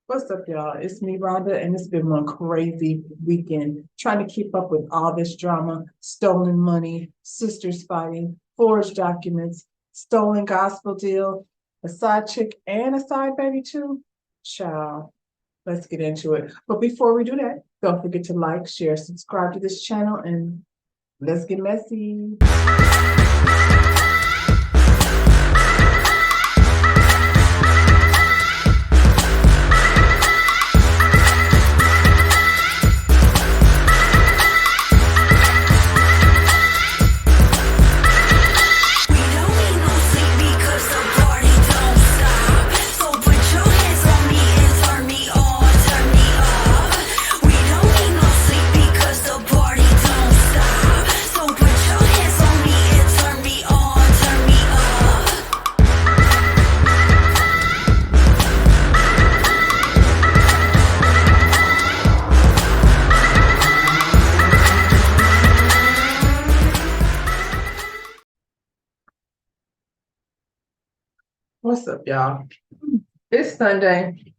What's up, y'all? It's me, Rhonda, and it's been one crazy weekend trying to keep up with all this drama, stolen money, sisters fighting, forged documents, stolen gospel deal, a side chick and a side baby too. Child, let's get into it. But before we do that, don't forget to like, share, subscribe to this channel, and let's get messy. What's up, y'all? It's Sunday.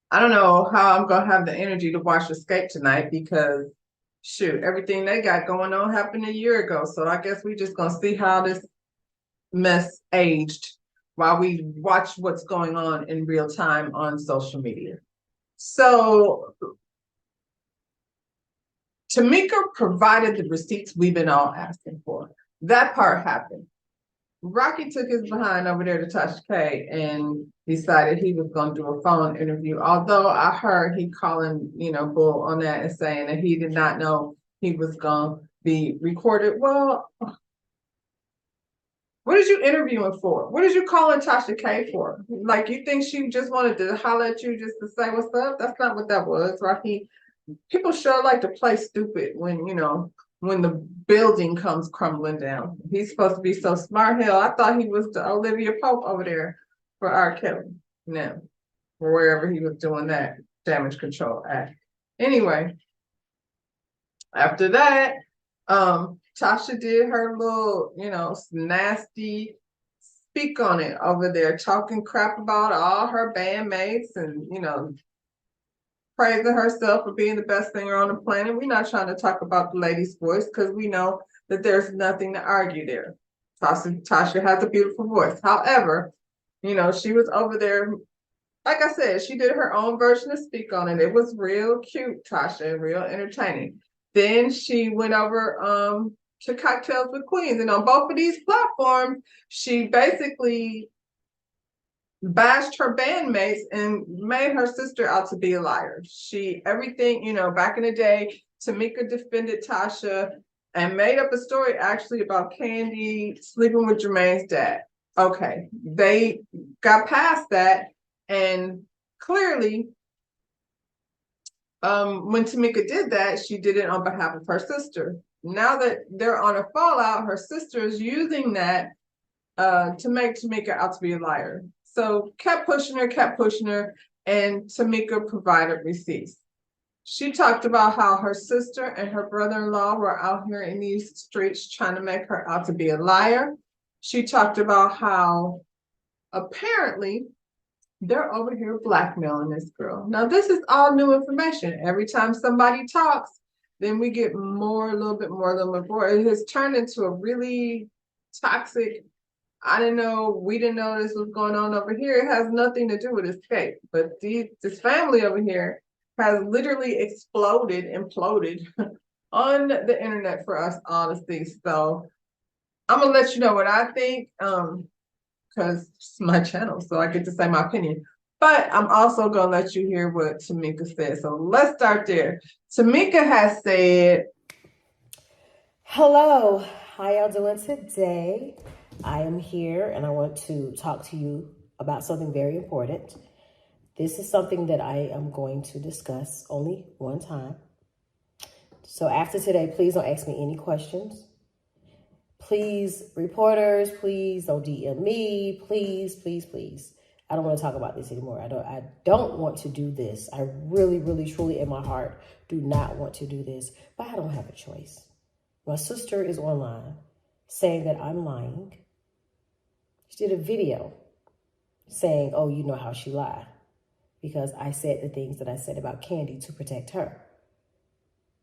I don't know how I'm gonna have the energy to watch Escape tonight because shoot, everything they got going on happened a year ago. So I guess we just gonna see how this mess aged while we watch what's going on in real time on social media. So Tamika provided the receipts we've been all asking for. That part happened. Rocky took his behind over there to Tasha K and decided he was going to do a phone interview. Although I heard he calling, bull on that and saying that he did not know he was going to be recorded. Well, what is you interviewing for? What is you calling Tasha K for? Like, you think she just wanted to holler at you just to say what's up? That's not what that was, Rocky. People sure like to play stupid when the building comes crumbling down. He's supposed to be so smart. Hell, I thought he was the Olivia Pope over there for R. Kelly. No, or wherever he was doing that damage control act. Anyway, after that, Tasha did her little, nasty speak on it over there, talking crap about all her bandmates and, praising herself for being the best singer on the planet. We're not trying to talk about the lady's voice because we know that there's nothing to argue there. Tasha has a beautiful voice. However, she was over there, like I said, she did her own version of Speak on it. It was real cute, Tasha, and real entertaining. Then she went over to Cocktails with Queens. And on both of these platforms, she basically bashed her bandmates and made her sister out to be a liar. Everything, back in the day, Tamika defended Tasha and made up a story actually about Candy sleeping with Jermaine's dad. Okay, they got past that, and clearly, when Tamika did that, she did it on behalf of her sister. Now that they're on a fallout, her sister is using that to make Tamika out to be a liar. So kept pushing her, and Tamika provided receipts. She talked about how her sister and her brother-in-law were out here in these streets trying to make her out to be a liar. She talked about how apparently they're over here blackmailing this girl. Now, this is all new information. Every time somebody talks, then we get a little bit more. It has turned into a really toxic, we didn't know this was going on over here. It has nothing to do with Escape. But this family over here has literally imploded on the internet for us all to see. So I'm gonna let you know what I think, because it's my channel, so I get to say my opinion. But I'm also gonna let you hear what Tamika said. So let's start there. Tamika has said, hello, how y'all doing today? I am here and I want to talk to you about something very important. This is something that I am going to discuss only one time. So after today, please don't ask me any questions. Please, reporters, please don't DM me. Please, please, please. I don't want to talk about this anymore. I don't want to do this. I really, really, truly in my heart do not want to do this, but I don't have a choice. My sister is online saying that I'm lying. She did a video saying, oh, you know how she lied. because I said the things that I said about Candy to protect her.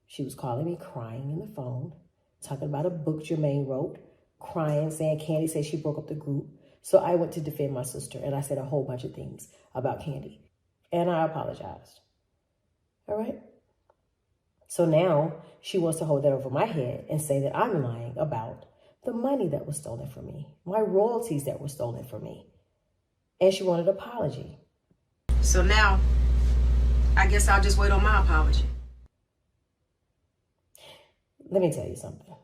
She was calling me crying in the phone, talking about a book Jermaine wrote, crying, saying Candy said she broke up the group. So I went to defend my sister, and I said a whole bunch of things about Candy. And I apologized. All right? So now she wants to hold that over my head and say that I'm lying about the money that was stolen from me, my royalties that were stolen from me. And she wanted an apology. So now, I guess I'll just wait on my apology. Let me tell you something.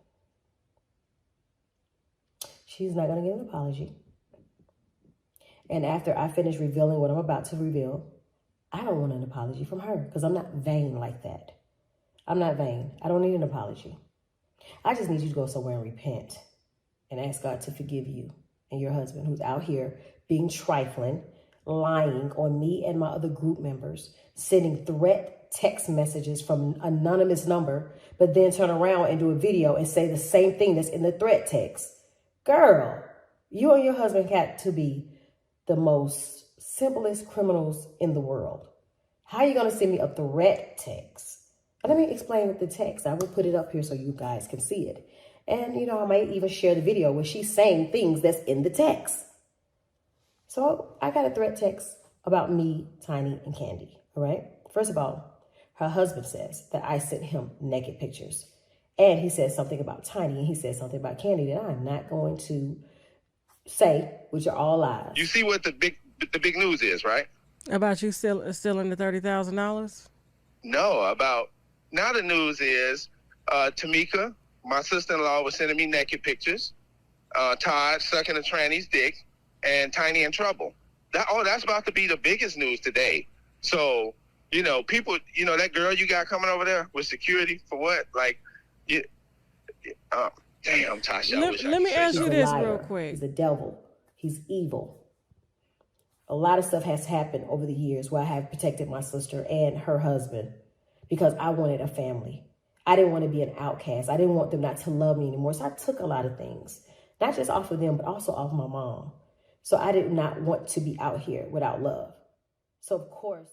She's not going to get an apology. And after I finish revealing what I'm about to reveal, I don't want an apology from her because I'm not vain like that. I'm not vain. I don't need an apology. I just need you to go somewhere and repent and ask God to forgive you and your husband who's out here being trifling, lying on me and my other group members, sending threat text messages from an anonymous number, but then turn around and do a video and say the same thing that's in the threat text. Girl, you and your husband got to be the most simplest criminals in the world. How are you going to send me a threat text? And let me explain with the text. I will put it up here so you guys can see it. And, I might even share the video where she's saying things that's in the text. So I got a threat text about me, Tiny, and Candy, all right? First of all, her husband says that I sent him naked pictures. And he says something about Tiny, and he says something about Candy that I'm not going to say, which are all lies. You see what the big news is, right? About you stealing the $30,000? No, about now the news is Tamika, my sister-in-law, was sending me naked pictures. Todd sucking a tranny's dick, and Tiny in trouble. That's about to be the biggest news today. So, people, that girl you got coming over there with security for what? Like, damn, Tasha. Let me ask you this liar. real quick. He's a devil. He's evil. A lot of stuff has happened over the years where I have protected my sister and her husband because I wanted a family. I didn't want to be an outcast. I didn't want them not to love me anymore. So I took a lot of things, not just off of them, but also off my mom. So I did not want to be out here without love. So of course.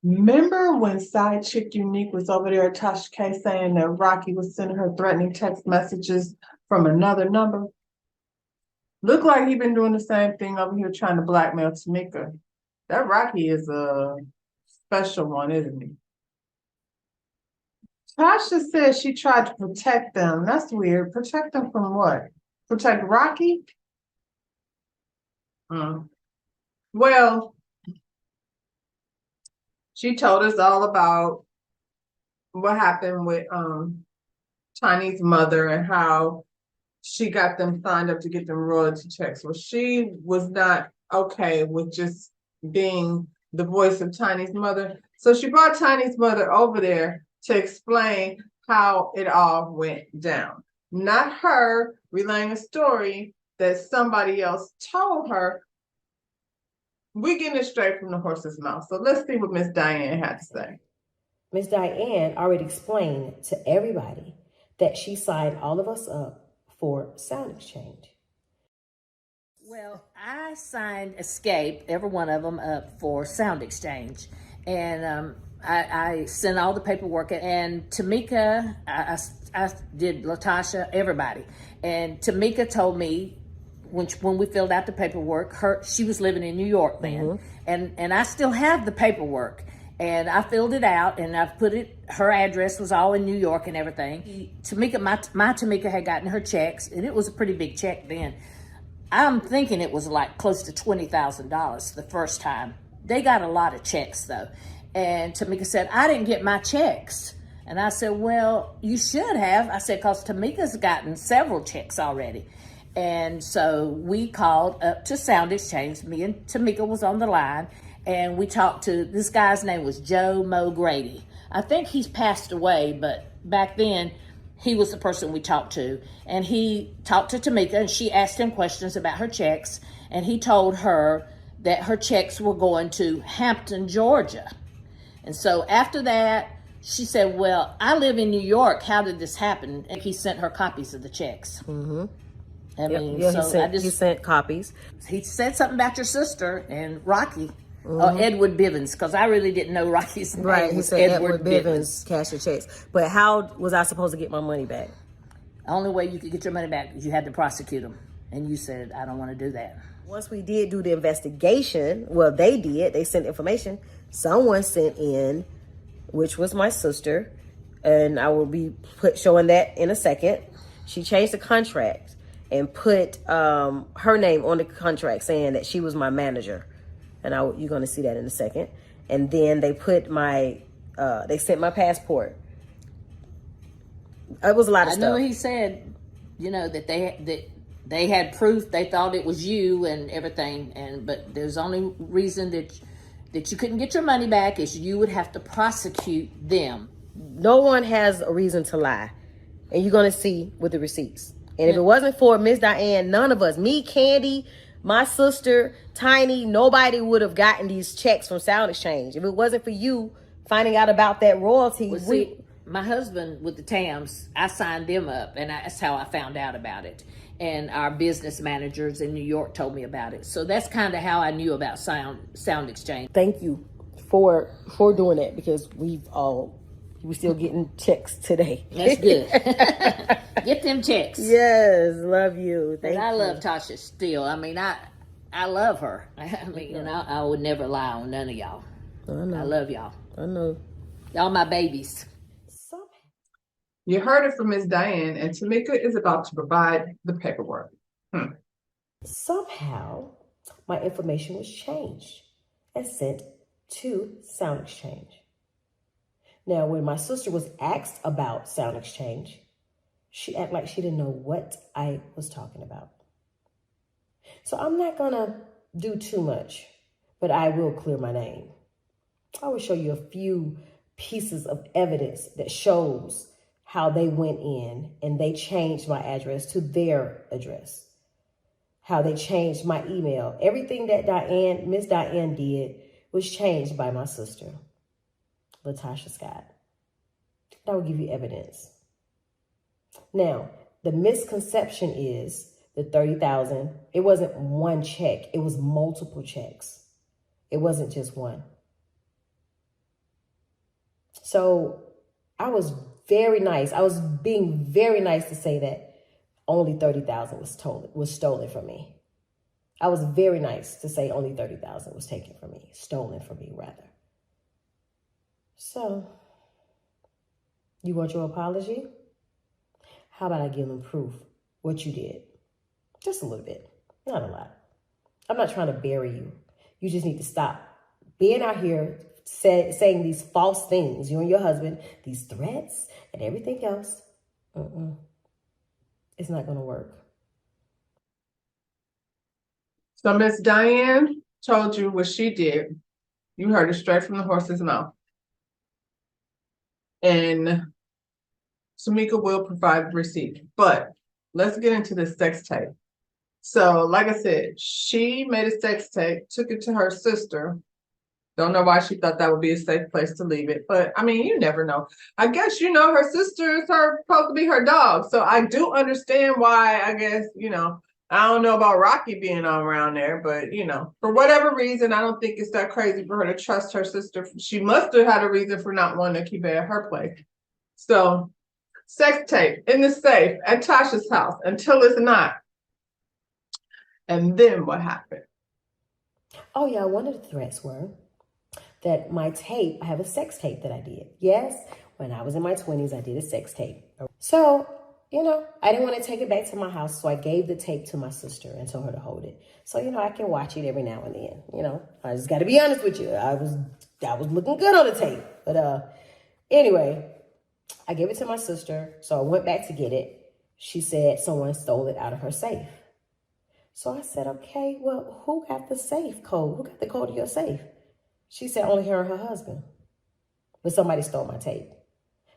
Remember when Side Chick Unique was over there at Tasha K saying that Rocky was sending her threatening text messages from another number? Look like he been doing the same thing over here trying to blackmail Tamika. That Rocky is a special one, isn't he? Tasha said she tried to protect them. That's weird. Protect them from what? Protect Rocky? Well, she told us all about what happened with Tiny's mother and how she got them signed up to get them royalty checks. Well, she was not okay with just being the voice of Tiny's mother. So she brought Tiny's mother over there to explain how it all went down. Not her relaying a story that somebody else told her. We're getting it straight from the horse's mouth. So let's see what Miss Diane had to say. Miss Diane already explained to everybody that she signed all of us up for sound exchange. Well, I signed Escape, every one of them, up for sound exchange. And I sent all the paperwork. And Tamika, I did LaTosha, everybody. And Tamika told me, when we filled out the paperwork, she was living in New York then. Mm-hmm. And I still have the paperwork. And I filled it out, and I've put it, her address was all in New York and everything. Tamika, my Tamika had gotten her checks, and it was a pretty big check then. I'm thinking it was like close to $20,000 the first time. They got a lot of checks, though. And Tamika said, I didn't get my checks. And I said, well, you should have. I said, because Tamika's gotten several checks already. And so we called up to Sound Exchange. Me and Tamika was on the line. And we talked to, this guy's name was Joe Mo Grady. I think he's passed away, but back then he was the person we talked to. And he talked to Tamika, and she asked him questions about her checks. And he told her that her checks were going to Hampton, Georgia. And so after that, she said, well, I live in New York. How did this happen? And he sent her copies of the checks. Mm-hmm. I mean, so he sent copies. He said something about your sister and Rocky. Edward Bivens, because I really didn't know Rocky's name. Right, he was said Edward Bivens cash the checks. But how was I supposed to get my money back? The only way you could get your money back is you had to prosecute him. And you said, I don't want to do that. Once we did do the investigation, well, they sent information. Someone sent in, which was my sister, and I will be showing that in a second. She changed the contract and put her name on the contract saying that she was my manager. And you're going to see that in a second. And then they put they sent my passport. It was a lot of stuff. I know he said, that they had proof. They thought it was you and everything. But there's only reason that you couldn't get your money back is you would have to prosecute them. No one has a reason to lie. And you're going to see with the receipts. And if it wasn't for Miss Diane, none of us, me, Candy, my sister, Tiny, nobody would have gotten these checks from Sound Exchange. If it wasn't for you finding out about that royalty. Well, see, my husband with the TAMs, I signed them up, and that's how I found out about it. And our business managers in New York told me about it. So that's kind of how I knew about Sound Exchange. Thank you for doing that, because we're still getting checks today. That's good. Get them checks. Yes, love you. Thank you. I love Tasha still. I mean, I love her. I mean, and I would never lie on none of y'all. I know. I love y'all. I know. Y'all my babies. You heard it from Miss Diane, and Tamika is about to provide the paperwork. Somehow, my information was changed and sent to Sound Exchange. Now, when my sister was asked about Sound Exchange, she acted like she didn't know what I was talking about. So I'm not going to do too much, but I will clear my name. I will show you a few pieces of evidence that shows how they went in and they changed my address to their address. How they changed my email. Everything that Miss Diane did was changed by my sister, LaTocha Scott. I will give you evidence. Now, the misconception is the $30,000. It wasn't one check. It was multiple checks. It wasn't just one. So I was very nice. I was being very nice to say that only $30,000 was stolen from me. I was very nice to say only $30,000 was taken from me, stolen from me rather. So, you want your apology? How about I give them proof what you did? Just a little bit, not a lot. I'm not trying to bury you. You just need to stop being out here saying these false things, you and your husband, these threats and everything else. It's not going to work. So Miss Diane told you what she did. You heard it straight from the horse's mouth. And Tamika will provide receipt. But let's get into the sex tape. So like I said, she made a sex tape, took it to her sister. Don't know why she thought that would be a safe place to leave it. But I mean, you never know. I guess, her sister is supposed to be her dog. So I do understand why, I guess, I don't know about Rocky being around there, but for whatever reason, I don't think it's that crazy for her to trust her sister. She must have had a reason for not wanting to keep it at her place. So, sex tape in the safe at Tasha's house until it's not. And then what happened? Oh yeah, one of the threats were that my tape, I have a sex tape that I did. Yes, when I was in my 20s, I did a sex tape. So, I didn't want to take it back to my house, so I gave the tape to my sister and told her to hold it. So, I can watch it every now and then, I just got to be honest with you. I was looking good on the tape. But anyway, I gave it to my sister, so I went back to get it. She said someone stole it out of her safe. So I said, okay, well, who got the safe code? Who got the code to your safe? She said only her and her husband. But somebody stole my tape.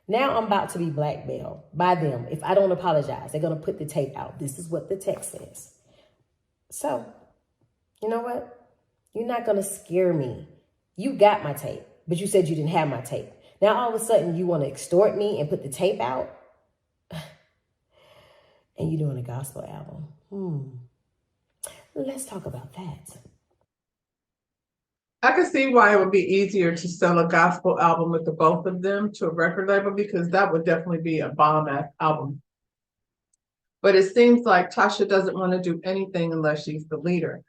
Now I'm about to be blackmailed by them. If I don't apologize, they're going to put the tape out. This is what the text says. So, you know what? You're not going to scare me. You got my tape, but you said you didn't have my tape. Now all of a sudden you want to extort me and put the tape out? And you're doing a gospel album. Let's talk about that. I can see why it would be easier to sell a gospel album with the both of them to a record label, because that would definitely be a album. But it seems like Tasha doesn't want to do anything unless she's the leader.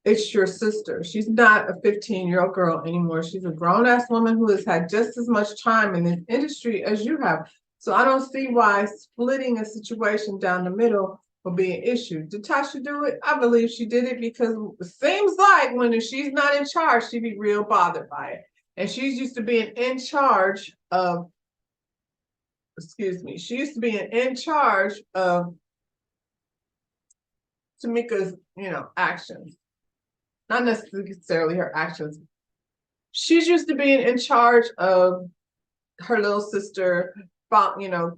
It's your sister. She's not a 15-year-old girl anymore. She's a grown-ass woman who has had just as much time in this industry as you have. So I don't see why splitting a situation down the middle will be an issue. Did Tasha do it? I believe she did it because it seems like when she's not in charge, she'd be real bothered by it. And she's used to being in charge of, she used to be in charge of Tamika's, actions. Not necessarily her actions. She's used to being in charge of her little sister,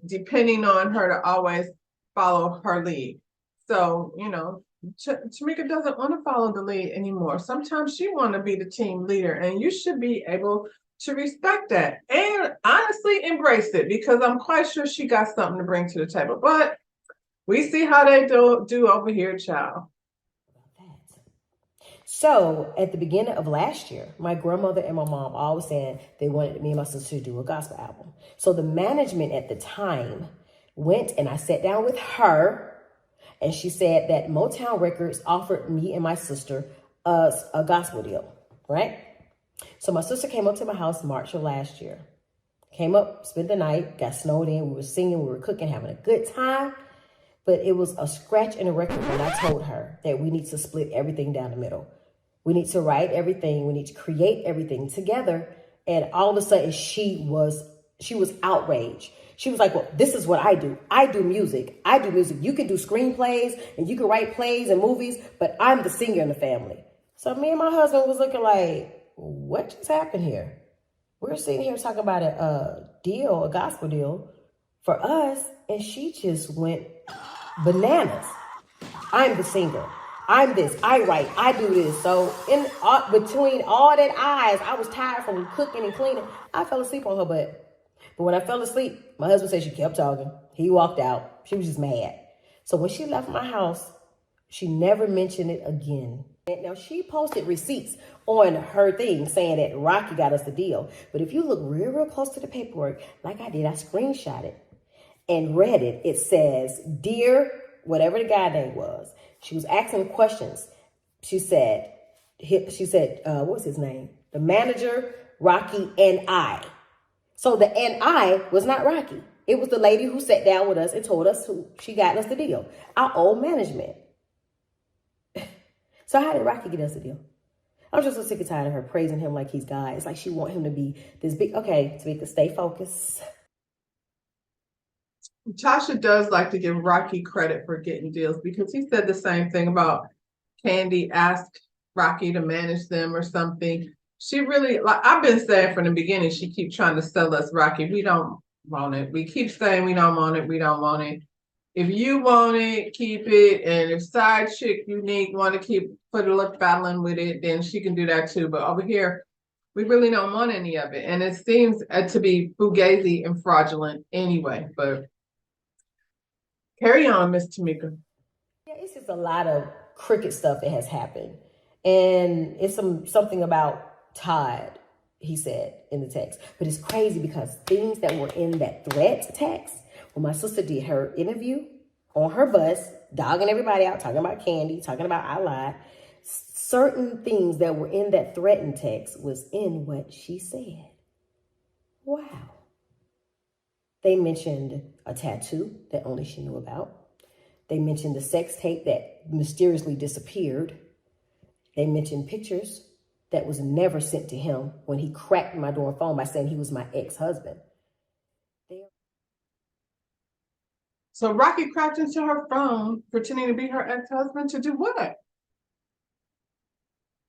depending on her to always follow her lead. So, Tamika doesn't want to follow the lead anymore. Sometimes she want to be the team leader, and you should be able to respect that and honestly embrace it, because I'm quite sure she got something to bring to the table. But we see how they do over here, child. So at the beginning of last year, my grandmother and my mom always saying they wanted me and my sister to do a gospel album. So the management at the time went and I sat down with her, and she said that Motown Records offered me and my sister a gospel deal, right? So my sister came up to my house March of last year. Came up, spent the night, got snowed in. We were singing, we were cooking, having a good time. But it was a scratch in the record when I told her that we need to split everything down the middle. We need to write everything. We need to create everything together. And all of a sudden she was outraged. She was like, well, this is what I do. I do music. You can do screenplays and you can write plays and movies, but I'm the singer in the family. So me and my husband was looking like, what just happened here? We're sitting here talking about a gospel deal for us. And she just went bananas. I'm the singer. I'm this. I write. I do this. So between all that I was tired from cooking and cleaning. I fell asleep on her butt. But when I fell asleep, my husband said she kept talking. He walked out. She was just mad. So when she left my house, she never mentioned it again. Now, she posted receipts on her thing saying that Rocky got us the deal. But if you look real close to the paperwork, like I did, I screenshot it and read it. It says, dear, whatever the guy name was. She was asking questions. She said, what was his name? The manager, Rocky, and I. So the and I was not Rocky. It was the lady who sat down with us and told us who she got us the deal. Our old management. So how did Rocky get us the deal? I'm just so sick and tired of her praising him like he's God. It's like she want him to be this big. Okay, Tamika, stay focused. Tasha does like to give Rocky credit for getting deals, because he said the same thing about Candy asked Rocky to manage them or something. She really, like I've been saying from the beginning, she keeps trying to sell us Rocky. We don't want it. We keep saying we don't want it. We don't want it. If you want it, keep it. And if side chick Unique want to keep battling with it, then she can do that too. But over here, we really don't want any of it. And it seems to be fugazi and fraudulent anyway. But carry on, Miss Tamika. Yeah, it's just a lot of cricket stuff that has happened. And it's something about Todd, he said in the text. But it's crazy because things that were in that threat text, when my sister did her interview on her bus, dogging everybody out, talking about Candy, talking about I lied, certain things that were in that threatened text was in what she said. Wow. They mentioned a tattoo that only she knew about. They mentioned the sex tape that mysteriously disappeared. They mentioned pictures that was never sent to him when he cracked my door phone by saying he was my ex-husband. So Rocky cracked into her phone, pretending to be her ex-husband to do what?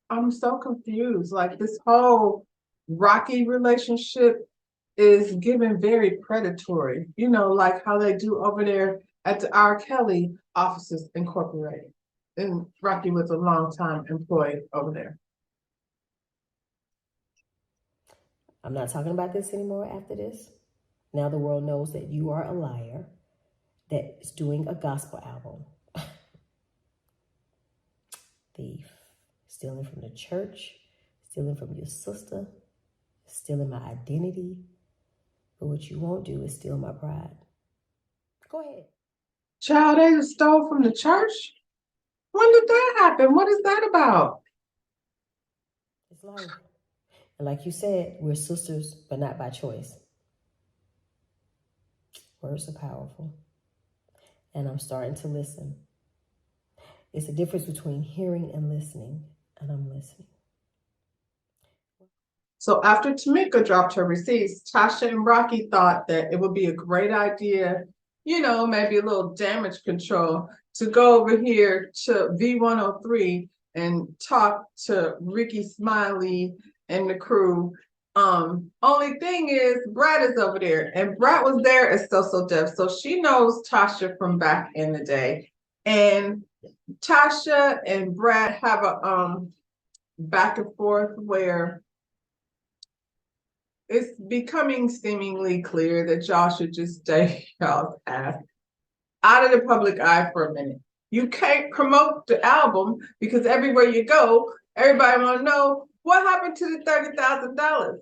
I'm so confused. Like this whole Rocky relationship is given very predatory, like how they do over there at the R. Kelly Offices Incorporated. And Rocky was a long-time employee over there. I'm not talking about this anymore after this. Now the world knows that you are a liar that is doing a gospel album. Thief. Stealing from the church, stealing from your sister, stealing my identity. But what you won't do is steal my pride. Go ahead. Child, they just stole from the church? When did that happen? What is that about? It's life. And like you said, we're sisters, but not by choice. Words are powerful. And I'm starting to listen. It's the difference between hearing and listening, and I'm listening. So after Tamika dropped her receipts, Tasha and Rocky thought that it would be a great idea, you know, maybe a little damage control, to go over here to V103 and talk to Rickey, Smiley, and the crew. Only thing is, Brad is over there, and Brad was there as So Def, so she knows Tasha from back in the day. And Tasha and Brad have a back and forth where it's becoming seemingly clear that y'all should just stay y'all's ass out of the public eye for a minute. You can't promote the album because everywhere you go, everybody want to know what happened to the $30,000.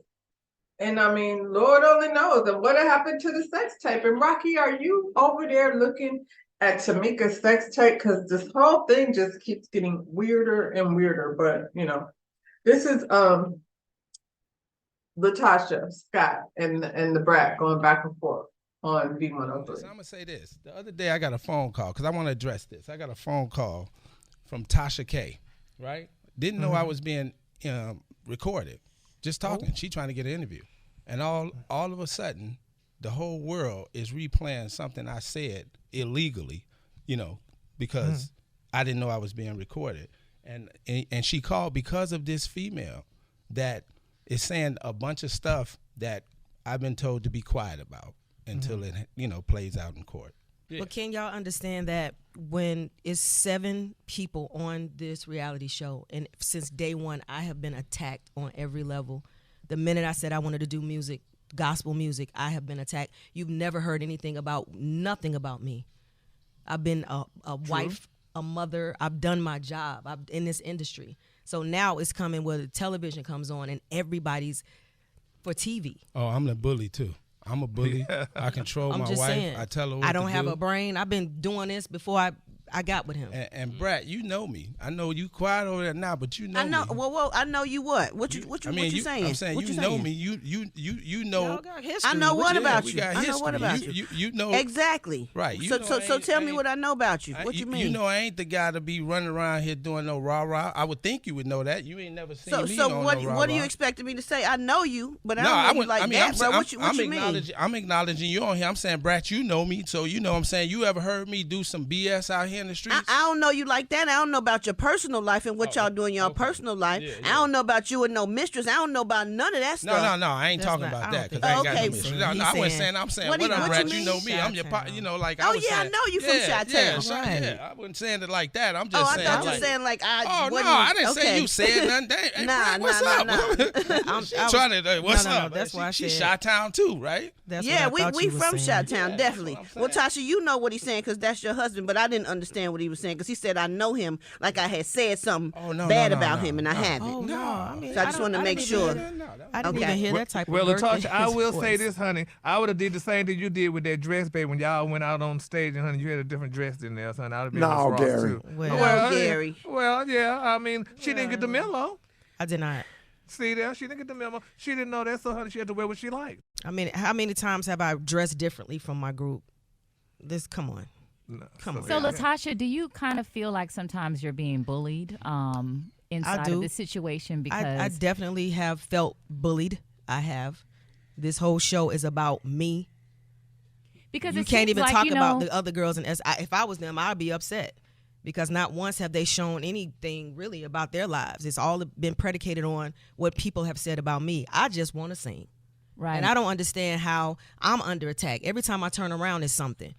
And I mean, Lord only knows. And what happened to the sex tape? And Rocky, are you over there looking at Tamika's sex tape? Because this whole thing just keeps getting weirder and weirder. But you know, this is LaTocha, Scott, and the brat going back and forth on V103. So I'm gonna say this. The other day I got a phone call because I want to address this. I got a phone call from Tasha K. Right? Didn't know I was being recorded. Just talking. She trying to get an interview, and all of a sudden, the whole world is replaying something I said illegally, you know, because I didn't know I was being recorded, and she called because of this female that is saying a bunch of stuff that I've been told to be quiet about until it, you know, plays out in court. Yeah. But can y'all understand that when it's 7 people on this reality show, and since day one, I have been attacked on every level. The minute I said I wanted to do music, gospel music, I have been attacked. You've never heard nothing about me. I've been a wife, a mother. I've done my job. I'm in this industry. So now it's coming where the television comes on and everybody's for TV. Oh, I'm the bully too. I'm a bully. I control my wife. Saying, I tell her what I don't to have do. a brain. I've been doing this before I got with him. And Brad, you know me. I know you quiet over there now, but you know I know. me. Well, I know you. What you saying? I'm saying what you know me. You know. I know what about you. I know what about you. You know exactly. Right. So tell me what I know about you. What you mean? You know I ain't the guy to be running around here doing no rah rah. I would think you would know that. You ain't never seen me. So what are you expecting me to say? I know you, but I don't know you like that, bro. What you mean? I'm acknowledging you on here. I'm saying, Brad, you know me, so you know what I'm saying. You ever heard me do some BS out here in the streets? I don't know you like that. I don't know about your personal life and what y'all do in your personal life. Yeah. I don't know about you and no mistress. I don't know about none of that stuff. No. I ain't talking about that because I ain't got no mistress. No, I wasn't saying. I'm saying, what up, Brad? You know me. I'm your, you know, like I was saying. I know you from Chi-Town. Yeah, I wasn't saying it like that. I'm just saying. I thought you saying like I. Oh no, I didn't say you said nothing. Nah, what's up? I'm trying to. What's up? That's why she's Chi-Town too, right? Yeah, we from Chi-Town, definitely. Well, Tasha, you know what he's saying because that's your husband, but I didn't understand what he was saying because he said I know him like I had said something bad about him, and I haven't. Oh no, I mean, so I just want to make sure. I didn't even hear that type of word. Well, LaTocha, I will say this, honey. I would have did the same thing you did with that dress, babe. When y'all went out on stage, and honey, you had a different dress in there, son. I'd have been no, Gary. Too. Well, Gary. Well, yeah. I mean, she didn't get the memo. I did not. See there, she didn't get the memo. She didn't know that, so honey, she had to wear what she liked. I mean, how many times have I dressed differently from my group? Come on. No, come on. So, LaTocha, do you kind of feel like sometimes you're being bullied inside of the situation? Because I definitely have felt bullied. I have. This whole show is about me. Because you can't even talk about the other girls. And if I was them, I'd be upset. Because not once have they shown anything really about their lives. It's all been predicated on what people have said about me. I just want to sing. Right. And I don't understand how I'm under attack. Every time I turn around, it's something.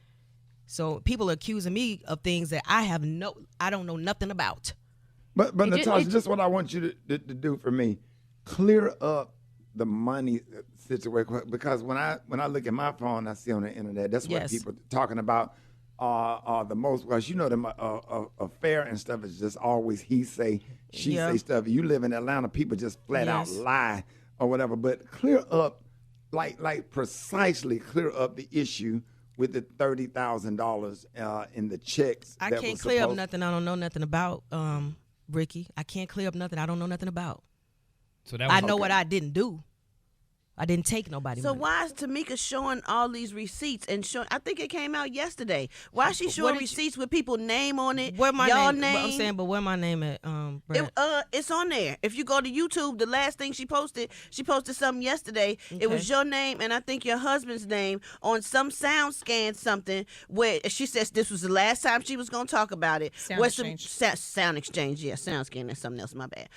So people are accusing me of things that I don't know nothing about. But LaTocha, just what I want you to do for me, clear up the money situation, because when I look at my phone, I see on the internet, that's what people are talking about. are the most, because you know them affair and stuff is just always he say, she say stuff. You live in Atlanta, people just flat out lie or whatever. But clear up, like precisely clear up the issue with the $30,000 in the checks. I can't clear up nothing I don't know nothing about, Ricky. I can't clear up nothing I don't know nothing about. So that was, I know what I didn't do. I didn't take nobody. So money. why is Tamika showing all these receipts and showing? I think it came out yesterday. Why is she showing receipts with people name on it? Where my y'all name? I'm saying, but where my name at? Brett? It's on there. If you go to YouTube, the last thing she posted something yesterday. Okay. It was your name and I think your husband's name on some sound scan something where she says this was the last time she was gonna talk about it. Sound exchange. Sound exchange, yeah. Sound scan, that's something else. My bad.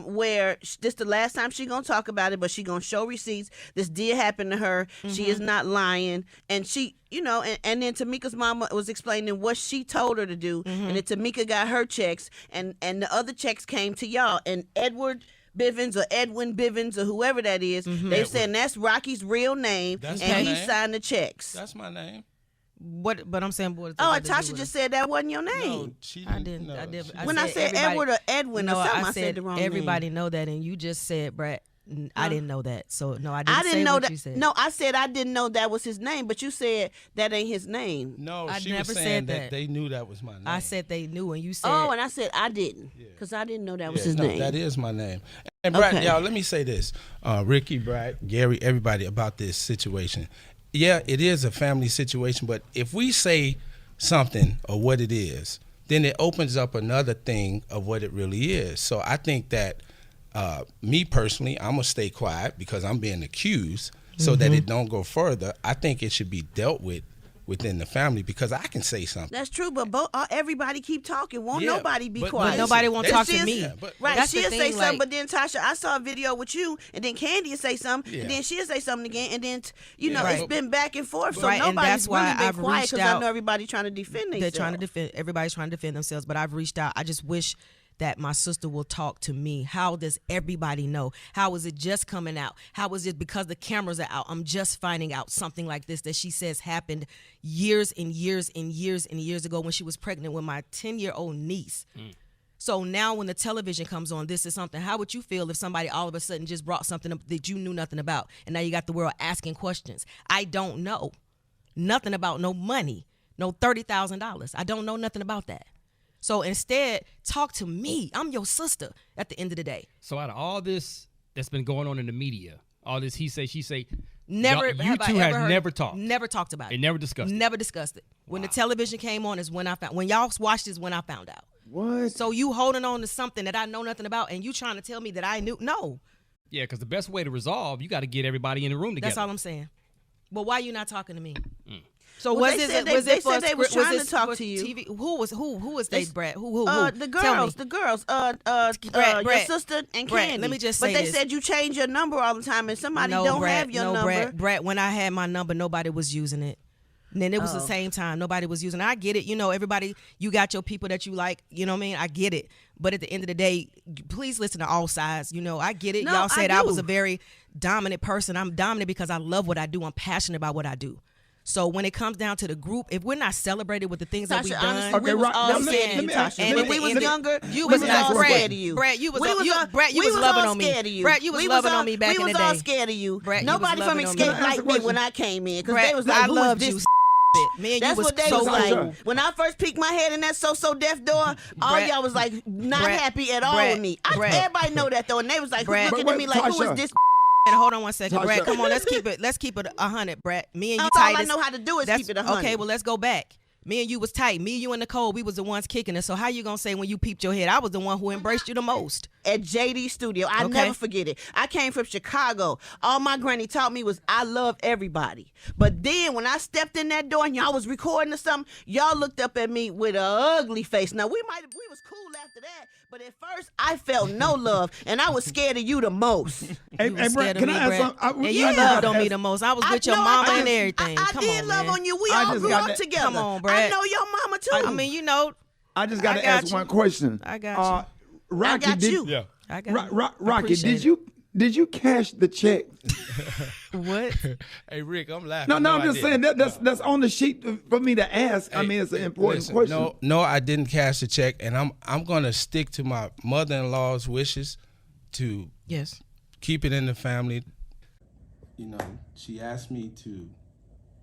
Where this the last time she gonna talk about it, but she gonna show receipts. This did happen to her. She is not lying. And she, you know, and then Tamika's mama was explaining what she told her to do. And then Tamika got her checks and the other checks came to y'all. And Edward Bivens or Edwin Bivens or whoever that is, they saying that's Rocky's real name. That's and my he name. signed the checks. That's my name. What? But I'm saying, what? Tasha just said that wasn't your name. No, she didn't. I didn't. No, I did. she- When I said Edward or Edwin or something, I said the wrong everybody name. know that, and you just said, Brett. I didn't know that, so no, I didn't. I didn't say know what that. you said. No, I said I didn't know that was his name, but you said that ain't his name. No, I she never was saying said that that. they knew that was my name. I said they knew, and you said. Oh, and I said I didn't, because I didn't know that was Yeah, his no, name. that is my name. And Brad, Okay. y'all, let me say this. Ricky, Brad, Gary, everybody about this situation. Yeah, it is a family situation, but if we say something or what it is, then it opens up another thing of what it really is. So I think that me personally, I'm going to stay quiet because I'm being accused so that it don't go further. I think it should be dealt with within the family because I can say something. That's true, but everybody keep talking. Won't Yeah, nobody be but quiet? nobody won't talk to me. Right, That's the she'll thing, say something, like- but then Tasha, I saw a video with you, and then Candy will say something, Yeah. and then she'll say something again, and then, you know, Right. it's been back and forth, so Right, and nobody's that's why really been I've quiet reached because I out. know everybody trying to defend They're themselves. trying to defend. Everybody's trying to defend themselves, but I've reached out. I just wish that my sister will talk to me. How does everybody know? How is it just coming out? How is it because the cameras are out? I'm just finding out something like this that she says happened years and years and years and years ago when she was pregnant with my 10-year-old niece. So now when the television comes on, this is something. How would you feel if somebody all of a sudden just brought something up that you knew nothing about, and now you got the world asking questions? I don't know nothing about no money, no $30,000. I don't know nothing about that. So instead, talk to me. I'm your sister at the end of the day. So out of all this that's been going on in the media, all this he say, she say, Never, you have I two ever have heard- never talked. Never talked about it. And never discussed it. Never discussed it. When the television came on is when I found. When y'all watched this, when I found out. What? So you holding on to something that I know nothing about, and you trying to tell me that I knew? No, Yeah, because the best way to resolve, you got to get everybody in the room together. that's all I'm saying. But why you not talking to me? So Well, was they it? said Was they it for said they was script- trying it to talk for to you. TV? Who was they, Brett? Who? The Tell me. girls, Brett, your sister and Brett, Candy. let me just but say they this. said you change your number all the time, and somebody No, don't Brett, have your no, number. Brett, when I had my number, nobody was using it. And then it was the same time. Nobody was using it. I get it. You know, everybody, you got your people that you like. You know what I mean? I get it. But at the end of the day, please listen to all sides. You know, I get it. No, Y'all said I I do. was a very dominant person. I'm dominant because I love what I do. I'm passionate about what I do. So when it comes down to the group, if we're not celebrated with the things that we've Tasha, done, honestly, we was all scared of you, Tasha. And When we was younger, you we was was not all Brett. scared of you. Brett, you was We was all- Brett, you we was was loving all on me. scared of you. Brett, you was We loving all- on me back in the day. We was all scared of you. Brett, you Nobody was from loving on me. Escape Can I ask liked a me when question? I came in because Brett, they was like, I who loved is you. this? Me and That's you was what they so was like. cool. When I first peeked my head in that so deaf door, all Brett, y'all was like not Brett, happy at all Brett, with me. Brett. Everybody know that though, and they was like Brett. looking But at me like, who is Tasha. this? And hold on one second, Tasha. Brett. Come on, let's keep it 100, Brett. Me and you That's all tight. I as- know how to do is that's- keep it 100. Okay, well let's go back. Me and you was tight. Me, you, and Nicole, we was the ones kicking it. So how you gonna say when you peeped your head, I was the one who embraced you the most? At JD Studio. I Okay. never forget it. I came from Chicago. All my granny taught me was I love everybody. But then when I stepped in that door and y'all was recording or something, y'all looked up at me with an ugly face. Now we was cool after that, but at first I felt no love and I was scared of you the most. Hey, You was hey, scared Brett, of can me, I ask Brett. something? And you loved on me the most. I was with your know mama I and did. everything. I Come did on, love man. on you. We I all just grew got up that- together. Come on, I Brett. know your mama too. I mean, you know, I just got to I got ask you. one question. I got Rocky, got did you. Yeah. I got Rocky, appreciate it. did you cash the check? What? Hey, Rick, I'm laughing. No, I'm just saying that's on the sheet for me to ask. I mean, it's an important question. No, I didn't cash the check, and I'm gonna stick to my mother-in-law's wishes to keep it in the family. You know, she asked me to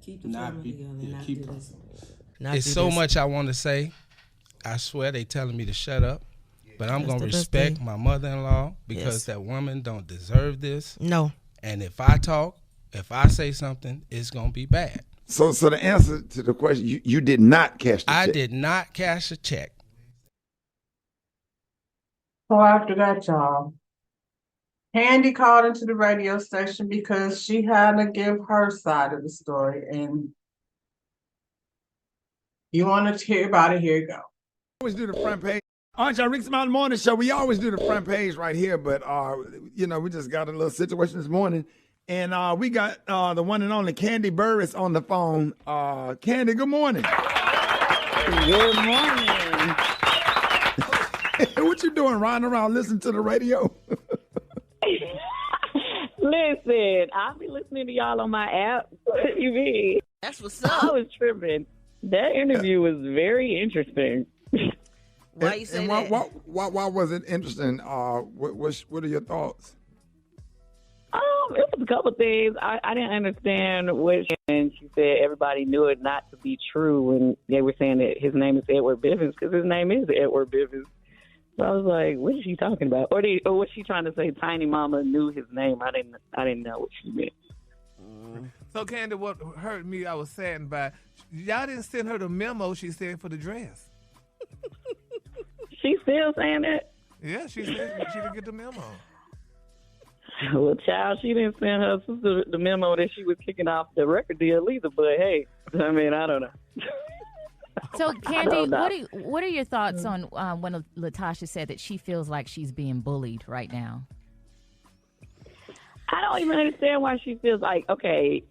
keep the not family be together, not keep. do this. It's so much I want to say. I swear they telling me to shut up, but I'm gonna respect my mother-in-law because that woman don't deserve this. No. And if I talk, if I say something, it's gonna be bad. So the answer to the question, you did not cash the check. I did not cash a check. So after that, y'all, Candy called into the radio station because she had to give her side of the story, and you wanted to hear about it. Here you go. Always do the front page. Aren't y'all Rick's Mountain Morning Show? We always do the front page right here, but you know, we just got a little situation this morning, and we got the one and only Candy Burris on the phone. Candy, good morning. Good morning. What you doing, riding around listening to the radio? Listen, I'll be listening to y'all on my app. What do you mean? That's what's up. I was tripping. That interview was very interesting. Why you say that? Why was it interesting? What are your thoughts? It was a couple of things. I didn't understand what she said. Everybody knew it not to be true, and they were saying that his name is Edward Bivens because his name is Edward Bivens. So I was like, "What is she talking about?" Or was she trying to say Tiny Mama knew his name? I didn't know what she meant. So, Candy, what hurt me, I was saddened by, y'all didn't send her the memo she said for the dress. She still saying that? Yeah, she said she didn't get the memo. Well, child, she didn't send her sister the memo that she was kicking off the record deal either. But hey, I mean, I don't know. So, Candy, what are your thoughts on when LaTocha said that she feels like she's being bullied right now? I don't even understand why she feels like, okay,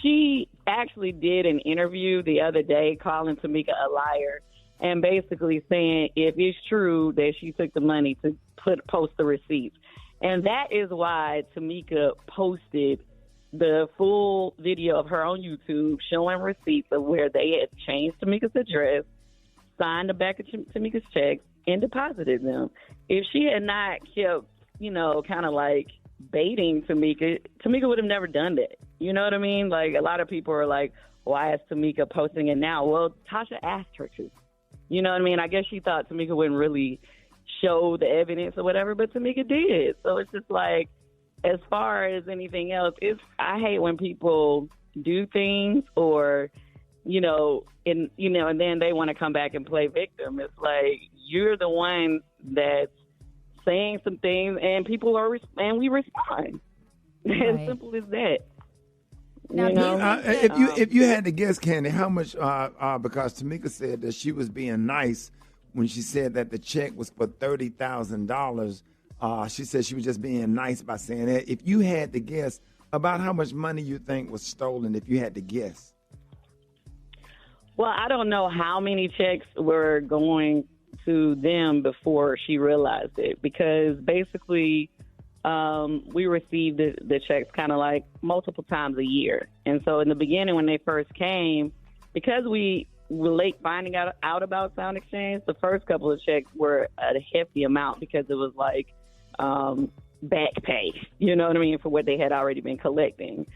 she actually did an interview the other day calling Tamika a liar and basically saying if it's true that she took the money to post the receipts. And that is why Tamika posted the full video of her on YouTube showing receipts of where they had changed Tamika's address, signed the back of Tamika's checks, and deposited them. If she had not kept, kind of like baiting Tamika would have never done that. You know what I mean? Like, a lot of people are like, why is Tamika posting it now? Well, Tasha asked her to. You know what I mean? I guess she thought Tamika wouldn't really show the evidence or whatever, but Tamika did. So it's just like, as far as anything else, I hate when people do things or, and then they want to come back and play victim. It's like, you're the one that's saying some things and people and we respond. Right. As simple as that. Now, if you had to guess, Candy, how much, because Tamika said that she was being nice when she said that the check was for $30,000. She said she was just being nice by saying that. If you had to guess about how much money you think was stolen, if you had to guess. Well, I don't know how many checks were going to them before she realized it, because basically we received the checks kind of like multiple times a year. And so in the beginning when they first came, because we were late finding out about Sound Exchange, the first couple of checks were a hefty amount because it was like back pay, you know what I mean, for what they had already been collecting.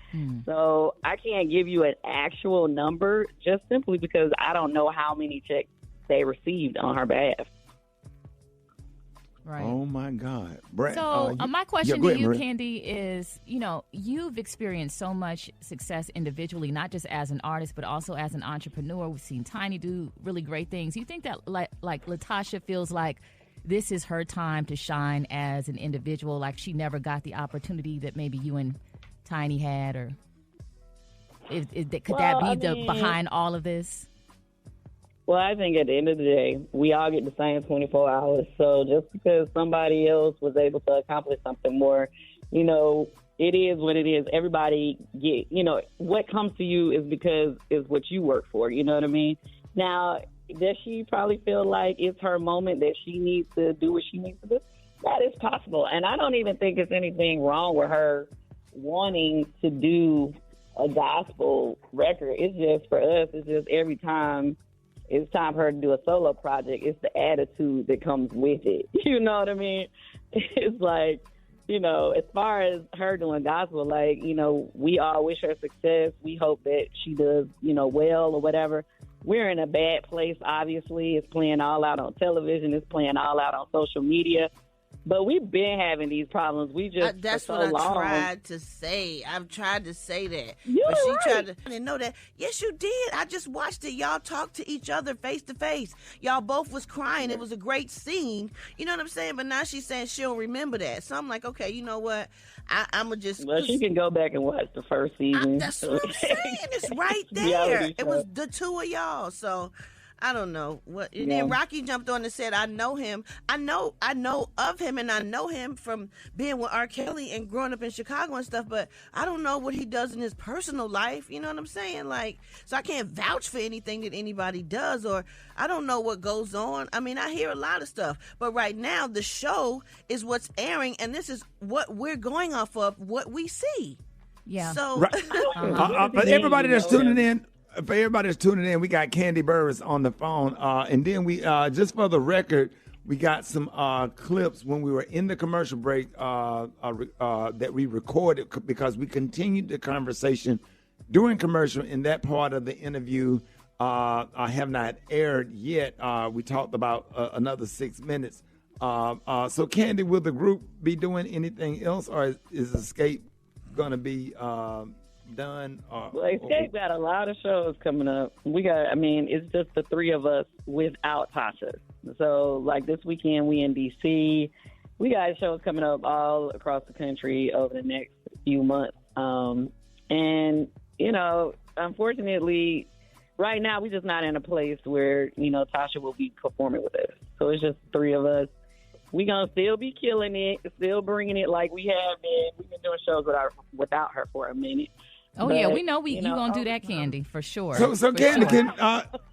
So I can't give you an actual number just simply because I don't know how many checks they received on her behalf. Right. Oh my God, Brett. So my question to you, Maria. Candy, is, you've experienced so much success individually, not just as an artist, but also as an entrepreneur. We've seen Tiny do really great things. You think that like LaTocha feels like this is her time to shine as an individual, like she never got the opportunity that maybe you and Tiny had, or could that be behind all of this? Well, I think at the end of the day, we all get the same 24 hours. So just because somebody else was able to accomplish something more, it is what it is. Everybody what comes to you is because it's what you work for. You know what I mean? Now, does she probably feel like it's her moment that she needs to do what she needs to do? That is possible. And I don't even think it's anything wrong with her wanting to do a gospel record. It's just for us. It's just every time it's time for her to do a solo project, it's the attitude that comes with it. You know what I mean? It's like, you know, as far as her doing gospel, like, you know, we all wish her success. We hope that she does, you know, well or whatever. We're in a bad place, obviously. It's playing all out on television. It's playing all out on social media. But we've been having these problems. We just that's for what so I long. tried to say. I've tried to say that. You're but she right. tried to I didn't know that. Yes, you did. I just watched it. Y'all talked to each other face to face. Y'all both was crying. It was a great scene. You know what I'm saying? But now she's saying she don't remember that. So I'm like, okay, you know what? I'm going to just... Well, she can go back and watch the first season. That's what I'm saying. It's right there. Reality It was show. the two of y'all. So... I don't know what. And Yeah. then Rocky jumped on and said, "I know him. I know of him, and I know him from being with R. Kelly and growing up in Chicago and stuff. But I don't know what he does in his personal life. You know what I'm saying? Like, so I can't vouch for anything that anybody does, or I don't know what goes on. I mean, I hear a lot of stuff, but right now the show is what's airing, and this is what we're going off of, what we see. Yeah. So, Right. But everybody that's tuning in. For everybody that's tuning in, we got Candy Burris on the phone. And then we, just for the record, we got some clips when we were in the commercial break that we recorded because we continued the conversation during commercial. In that part of the interview, I have not aired yet. We talked about another 6 minutes. So, Candy, will the group be doing anything else, or is Escape going to be done? Well, Escape got a lot of shows coming up. It's just the three of us without Tasha. So, like this weekend, we in D.C. We got shows coming up all across the country over the next few months. And, you know, unfortunately, right now, we're just not in a place where, you know, Tasha will be performing with us. So it's just three of us. We're going to still be killing it, still bringing it like we have been. We've been doing shows without her for a minute. Oh, But, yeah, we know you know, gonna do that, Candy, for sure. So For Candy,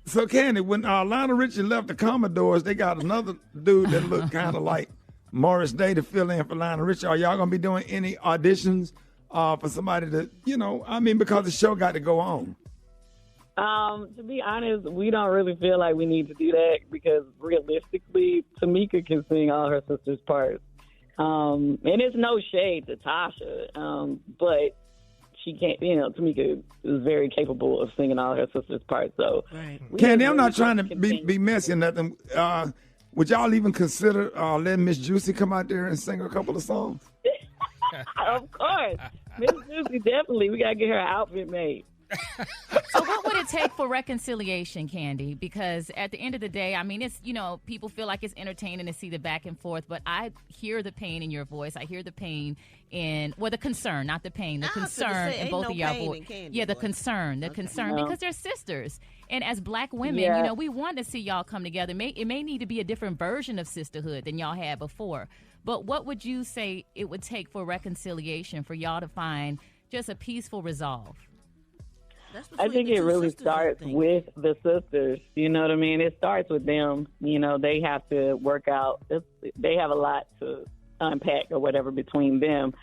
sure. Candy, when Lionel Richie left the Commodores, they got another dude that looked kind of like Morris Day to fill in for Lionel Richie. Are y'all gonna be doing any auditions for somebody to, you know, I mean, because the show got to go on? To be honest, we don't really feel like we need to do that because realistically, Tamika can sing all her sister's parts. And it's no shade to Tasha, but she can't, you know, Tamika is very capable of singing all her sister's parts. So, Candy, I'm not trying to be messy or nothing. Would y'all even consider letting Miss Juicy come out there and sing a couple of songs? Of course. Miss Juicy, definitely. We got to get her outfit made. So what would it take for reconciliation, Candy? Because at the end of the day, I mean, it's, you know, people feel like it's entertaining to see the back and forth, but I hear the pain in your voice. I hear the pain in, well, the concern, not the pain, the concern in both of y'all voice. Yeah, the concern, because they're sisters. And as black women, you know, we want to see y'all come together. It may need to be a different version of sisterhood than y'all had before. But what would you say it would take for reconciliation for y'all to find just a peaceful resolve? I think it really starts with the sisters. You know what I mean? It starts with them. You know, they have to work out. They have a lot to unpack or whatever between them.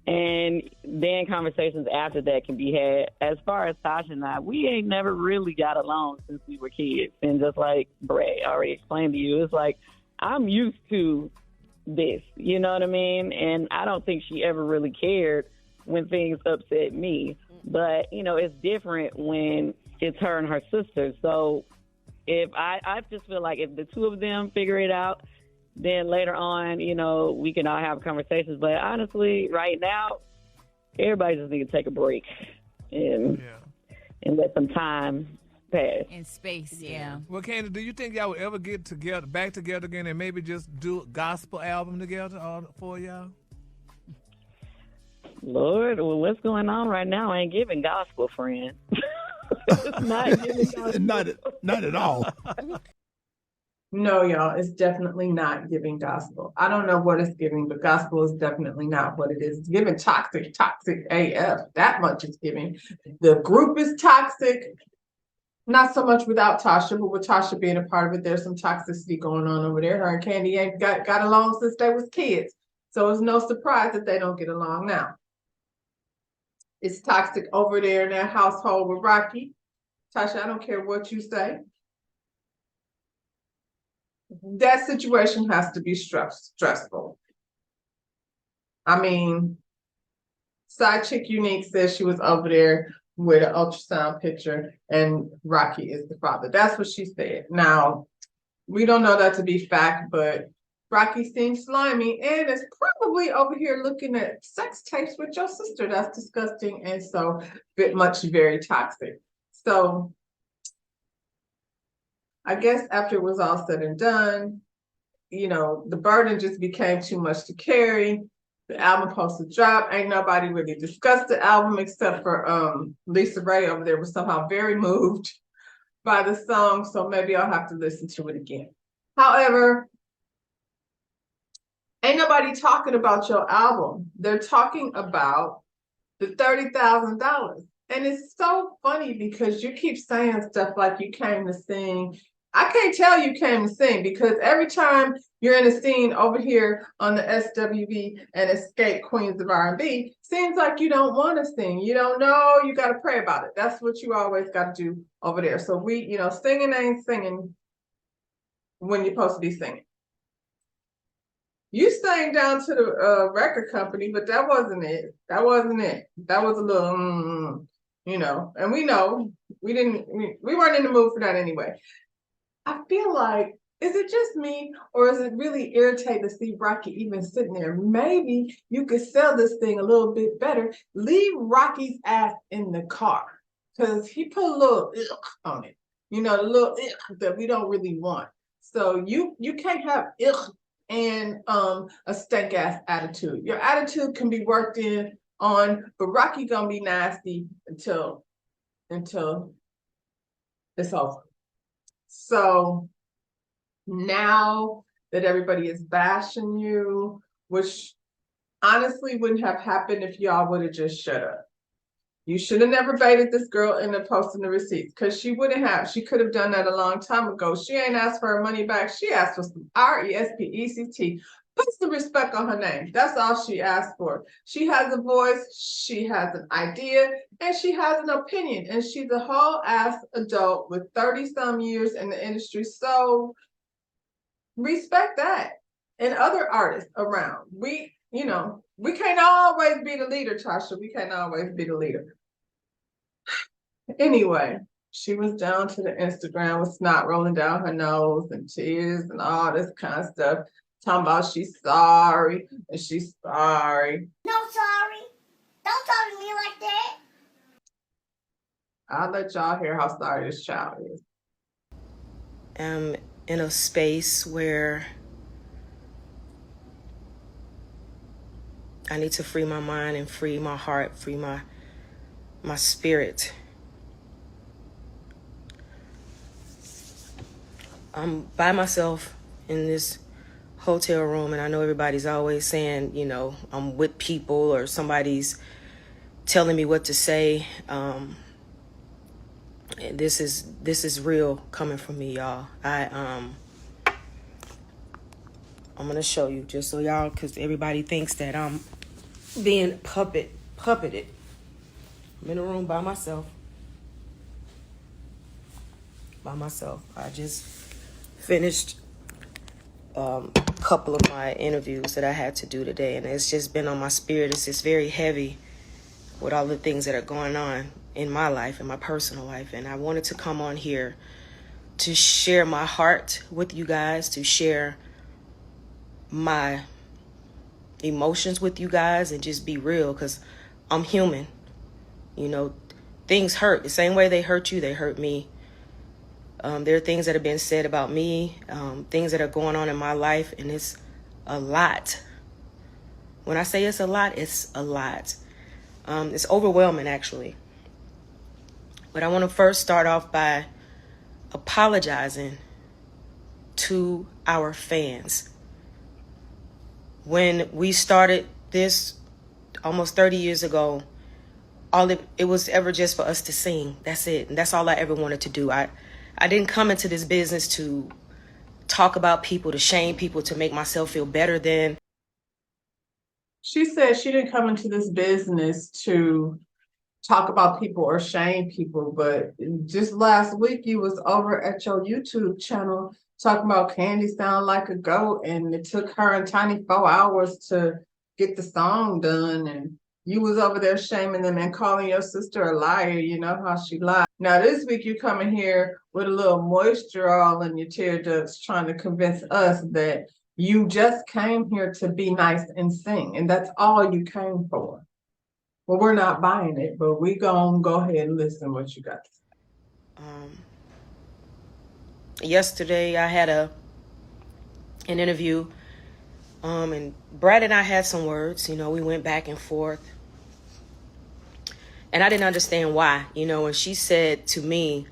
And then conversations after that can be had. As far as Tasha and I, we ain't never really got along since we were kids. And just like Bray already explained to you, it's like I'm used to this. You know what I mean? And I don't think she ever really cared when things upset me. But, you know, it's different when it's her and her sister. So if I just feel like if the two of them figure it out, then later on, you know, we can all have conversations. But honestly, right now, everybody just needs to take a break and let some time pass. In space, yeah. Well, Candy, do you think y'all would ever get back together again and maybe just do a gospel album together, all four of y'all? Lord, well, what's going on right now? I ain't giving gospel, friend. It's not giving gospel. Not at all. No, y'all, it's definitely not giving gospel. I don't know what it's giving, but gospel is definitely not what it is. It's giving toxic AF. That much it's giving. The group is toxic. Not so much without Tasha, but with Tasha being a part of it, there's some toxicity going on over there. Her and Candy ain't got along since they was kids. So it's no surprise that they don't get along now. It's toxic over there in that household with Rocky. Tasha, I don't care what you say. That situation has to be stressful. I mean, Side Chick Unique says she was over there with an ultrasound picture and Rocky is the father. That's what she said. Now, we don't know that to be fact, but Rocky seems slimy and is probably over here looking at sex tapes with your sister. That's disgusting and so very toxic. So I guess after it was all said and done, you know, the burden just became too much to carry. The album posted drop. Ain't nobody really discussed the album except for Lisa Ray over there was somehow very moved by the song. So maybe I'll have to listen to it again. However, ain't nobody talking about your album. They're talking about the $30,000. And it's so funny because you keep saying stuff like you came to sing. I can't tell you came to sing because every time you're in a scene over here on the SWV and Escape Queens of R&B, seems like you don't want to sing. You don't know. You got to pray about it. That's what you always got to do over there. So singing ain't singing when you're supposed to be singing. You sang down to the record company, but that wasn't it. That wasn't it. That was a little, and we know we weren't in the mood for that anyway. I feel like, is it just me or is it really irritating to see Rocky even sitting there? Maybe you could sell this thing a little bit better. Leave Rocky's ass in the car because he put a little on it, the little that we don't really want. So you can't have and a stank ass attitude. Your attitude can be worked on, but Rocky gonna be nasty until it's over. So now that everybody is bashing you, which honestly wouldn't have happened if y'all would have just shut up. You should have never baited this girl into posting the receipts because she wouldn't have. She could have done that a long time ago. She ain't asked for her money back. She asked for some RESPECT. Put some respect on her name. That's all she asked for. She has a voice, she has an idea, and she has an opinion. And she's a whole ass adult with 30-some years in the industry. So respect that. And other artists around. We can't always be the leader, Tasha. We can't always be the leader. Anyway, she was down to the Instagram with snot rolling down her nose and tears and all this kind of stuff. Talking about she's sorry and she's sorry. No, sorry. Don't talk to me like that. I'll let y'all hear how sorry this child is. I'm in a space where I need to free my mind and free my heart, free my spirit. I'm by myself in this hotel room, and I know everybody's always saying, I'm with people or somebody's telling me what to say. This is real coming from me, y'all. I'm gonna show you just so y'all, because everybody thinks that I'm being puppeted. I'm in a room by myself. I just finished a couple of my interviews that I had to do today, and it's just been on my spirit. It's just very heavy with all the things that are going on in my life, in my personal life, and I wanted to come on here to share my heart with you guys, to share my emotions with you guys, and just be real, because I'm human. Things hurt. The same way they hurt you, they hurt me. There are things that have been said about me, things that are going on in my life, and it's a lot. When I say it's a lot, it's a lot. It's overwhelming, actually. But I want to first start off by apologizing to our fans. When we started this almost 30 years ago, all it was ever just for us to sing. That's it. And that's all I ever wanted to do. I didn't come into this business to talk about people, to shame people, to make myself feel better than. She said she didn't come into this business to talk about people or shame people, but just last week you was over at your YouTube channel talking about Candy sound like a goat, and it took her and Tiny 4 hours to get the song done, and you was over there shaming them and calling your sister a liar. You know how she lied. Now this week you coming here with a little moisture all in your tear ducts trying to convince us that you just came here to be nice and sing, and that's all you came for. Well, we're not buying it, but we gonna go ahead and listen what you got to say. Yesterday I had an interview, and Brad and I had some words. We went back and forth, and I didn't understand why. When she said to me,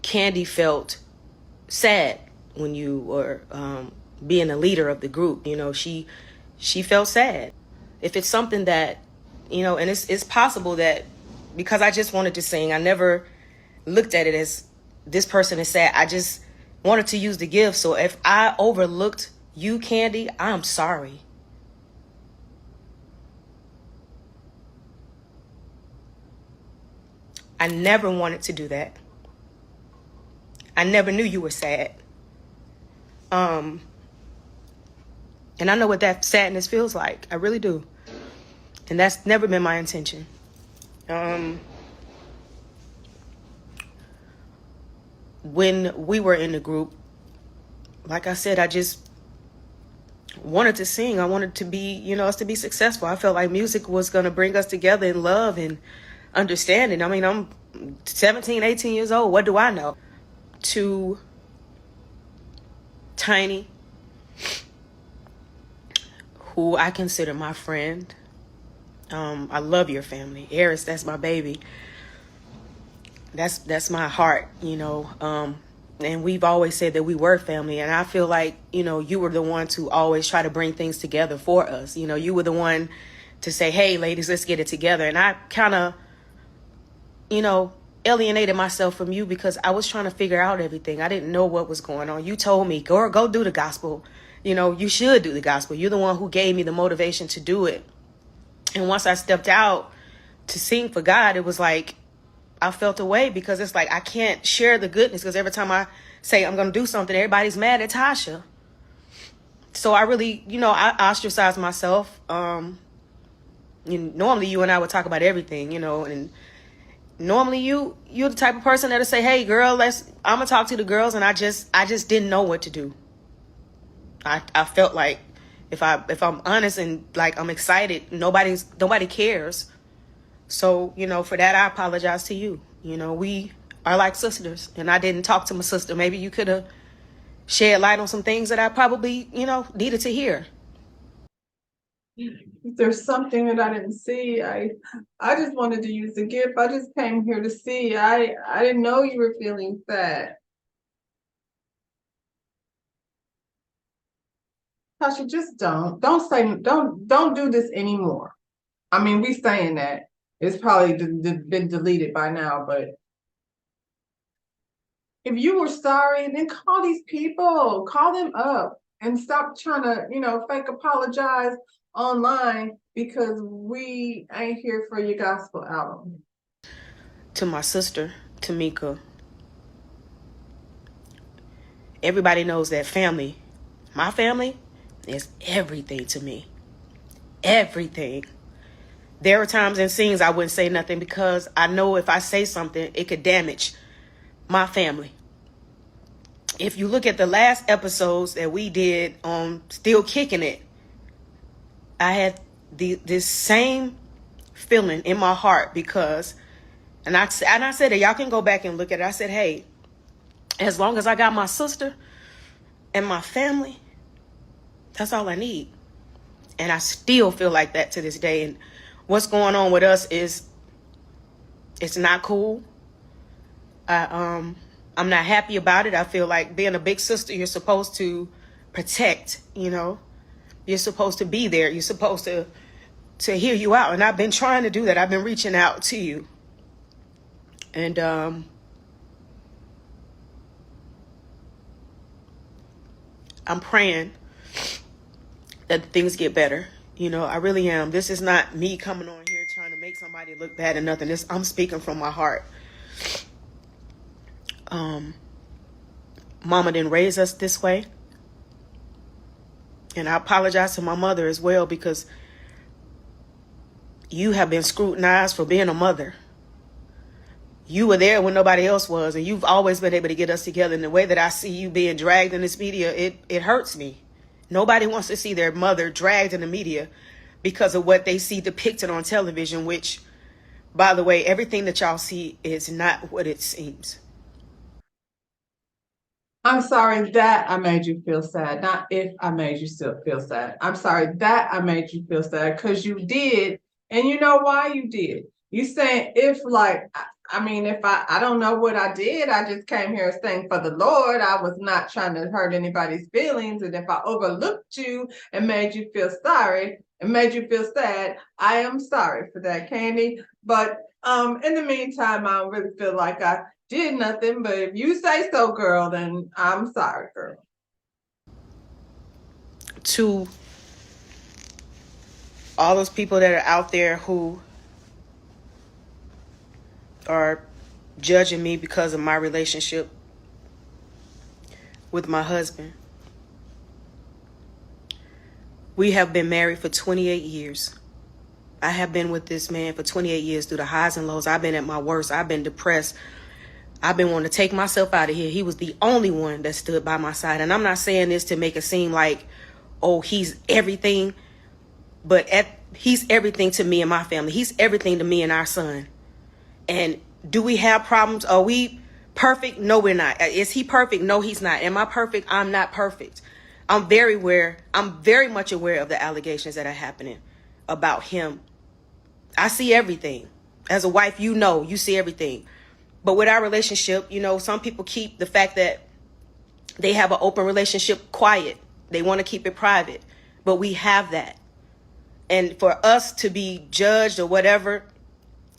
Candy felt sad when you were being a leader of the group. She felt sad. If it's something that, and it's possible that because I just wanted to sing, I never looked at it as this person is sad. I just wanted to use the gift. So if I overlooked you, Candy, I'm sorry. I never wanted to do that. I never knew you were sad. And I know what that sadness feels like. I really do. And that's never been my intention. When we were in the group, like I said, I just wanted to sing. I wanted to be, us to be successful. I felt like music was going to bring us together in love and understanding. I mean, I'm 17, 18 years old. What do I know? To Tiny, who I consider my friend. I love your family. Eris, that's my baby. That's my heart, and we've always said that we were family. And I feel like, you were the one to always try to bring things together for us. You were the one to say, hey, ladies, let's get it together. And I kind of, alienated myself from you because I was trying to figure out everything. I didn't know what was going on. You told me, go do the gospel. You should do the gospel. You're the one who gave me the motivation to do it. And once I stepped out to sing for God, it was like I felt away because it's like I can't share the goodness because every time I say I'm going to do something, everybody's mad at Tasha. So I really, I ostracized myself. Normally you and I would talk about everything, and normally you're the type of person that'll say, hey, girl, I'm going to talk to the girls. And I just didn't know what to do. I felt like if I'm honest and like I'm excited, nobody cares. So, for that, I apologize to you. We are like sisters, and I didn't talk to my sister. Maybe you could have shed light on some things that I probably, needed to hear. If there's something that I didn't see, I just wanted to use the gift. I just came here to see. I didn't know you were feeling sad. Tasha, just don't do this anymore. I mean, we saying that. It's probably been deleted by now, but if you were sorry, then call these people, call them up and stop trying to, fake apologize online because we ain't here for your gospel album. To my sister, Tamika, everybody knows that family, my family, is everything to me. Everything. There are times in scenes I wouldn't say nothing because I know if I say something, it could damage my family. If you look at the last episodes that we did on Still Kicking It, I had this same feeling in my heart because, and I said that y'all can go back and look at it. I said, hey, as long as I got my sister and my family, that's all I need. And I still feel like that to this day. And what's going on with us is it's not cool. I'm not happy about it. I feel like being a big sister, you're supposed to protect, You're supposed to be there. You're supposed to hear you out. And I've been trying to do that. I've been reaching out to you. And I'm praying that things get better. I really am. This is not me coming on here trying to make somebody Somebody look bad or nothing. I'm speaking from my heart. Mama didn't raise us this way. And I apologize to my mother as well, because you have been scrutinized for being a mother. You were there when nobody else was, and you've always been able to get us together. And the way that I see you being dragged in this media, it hurts me. Nobody wants to see their mother dragged in the media because of what they see depicted on television, which, by the way, everything that y'all see is not what it seems. I'm sorry that I made you feel sad, not if I made you still feel sad. I'm sorry that I made you feel sad, because you did, and you know why you did. You saying if, like, I mean, if I don't know what I did, I just came here saying for the Lord, I was not trying to hurt anybody's feelings. And if I overlooked you and made you feel sorry and made you feel sad, I am sorry for that, Candy. But in the meantime, I don't really feel like I did nothing. But if you say so, girl, then I'm sorry, girl. To all those people that are out there who are judging me because of my relationship with my husband. We have been married for 28 years. I have been with this man for 28 years through the highs and lows. I've been at my worst. I've been depressed. I've been wanting to take myself out of here. He was the only one that stood by my side. And I'm not saying this to make it seem like, oh, he's everything. But he's everything to me and my family. He's everything to me and our son. And do we have problems? Are we perfect? No, we're not. Is he perfect? No, he's not. Am I perfect? I'm not perfect. I'm very much aware of the allegations that are happening about him. I see everything. As a wife, you see everything. But with our relationship, some people keep the fact that they have an open relationship quiet. They want to keep it private. But we have that. And for us to be judged or whatever